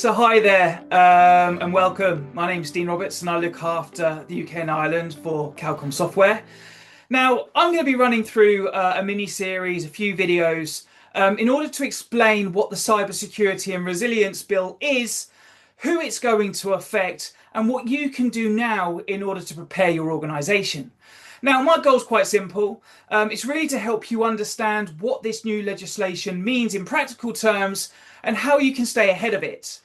So hi there and welcome. My name is Dean Roberts and I look after the UK and Ireland for CalCom software. Now I'm going to be running through a mini series, a few videos in order to explain what the Cybersecurity and Resilience Bill is, who it's going to affect and what you can do now in order to prepare your organisation. Now, my goal is quite simple. It's really to help you understand what this new legislation means in practical terms and how you can stay ahead of it.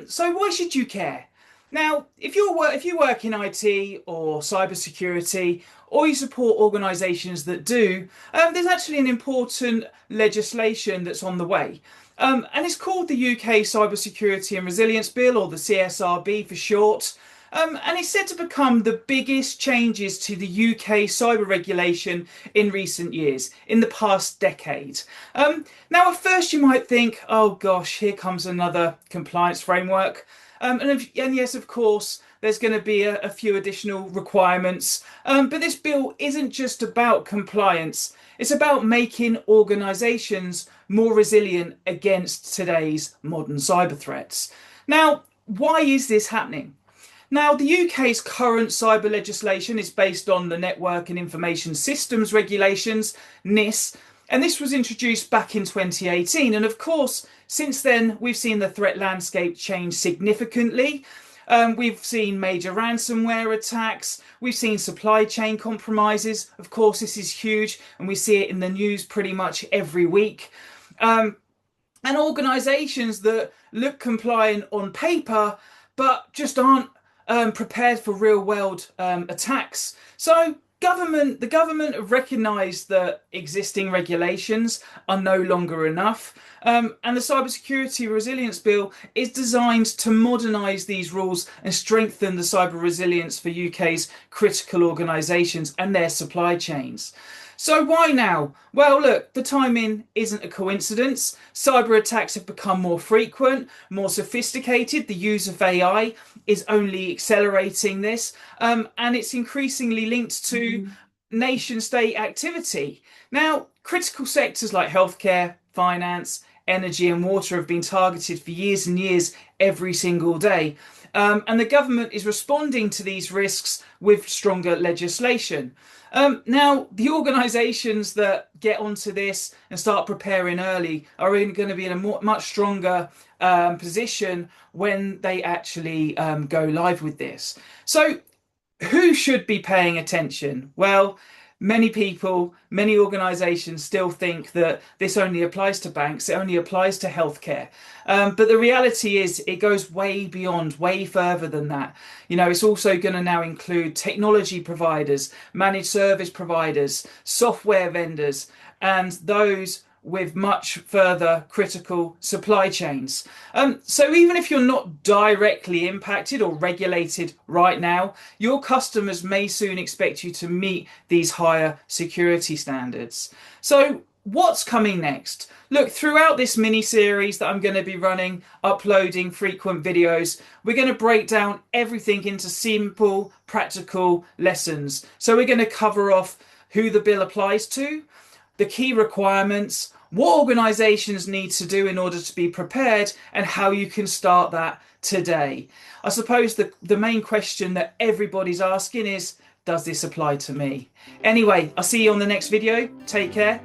So why should you care? Now, if you work in IT or cybersecurity, or you support organisations that do, there's actually an important legislation that's on the way. And it's called the UK Cybersecurity and Resilience Bill, or the CSRB for short. And it's said to become the biggest changes to the UK cyber regulation in recent years, in the past decade. Now, at first you might think, oh gosh, here comes another compliance framework. And yes, of course, there's going to be a few additional requirements. But this bill isn't just about compliance. It's about making organisations more resilient against today's modern cyber threats. Now, why is this happening? Now, the UK's current cyber legislation is based on the Network and Information Systems Regulations, NIS, and this was introduced back in 2018. And of course, since then, we've seen the threat landscape change significantly. We've seen major ransomware attacks. We've seen supply chain compromises. Of course, this is huge, and we see it in the news pretty much every week. And organisations that look compliant on paper, but just aren't prepared for real-world attacks. So the government have recognised that existing regulations are no longer enough, and the Cybersecurity Resilience Bill is designed to modernise these rules and strengthen the cyber resilience for UK's critical organisations and their supply chains. So why now? Well, look, the timing isn't a coincidence. Cyber attacks have become more frequent, more sophisticated. The use of AI is only accelerating this, and it's increasingly linked to nation-state activity. Now, critical sectors like healthcare, finance, energy and water have been targeted for years and years every single day. And the government is responding to these risks with stronger legislation. Now, the organisations that get onto this and start preparing early are going to be in a much stronger position when they actually go live with this. So who should be paying attention? Well, many people, many organisations still think that this only applies to banks, it only applies to healthcare. But the reality is it goes way beyond, way further than that. You know, it's also going to now include technology providers, managed service providers, software vendors, and those with much further critical supply chains. So even if you're not directly impacted or regulated right now, your customers may soon expect you to meet these higher security standards. So what's coming next? Look, throughout this mini series that I'm going to be running, uploading frequent videos, we're going to break down everything into simple, practical lessons. So we're going to cover off who the bill applies to, the key requirements, what organisations need to do in order to be prepared, and how you can start that today. I suppose the main question that everybody's asking is, does this apply to me? Anyway, I'll see you on the next video. Take care.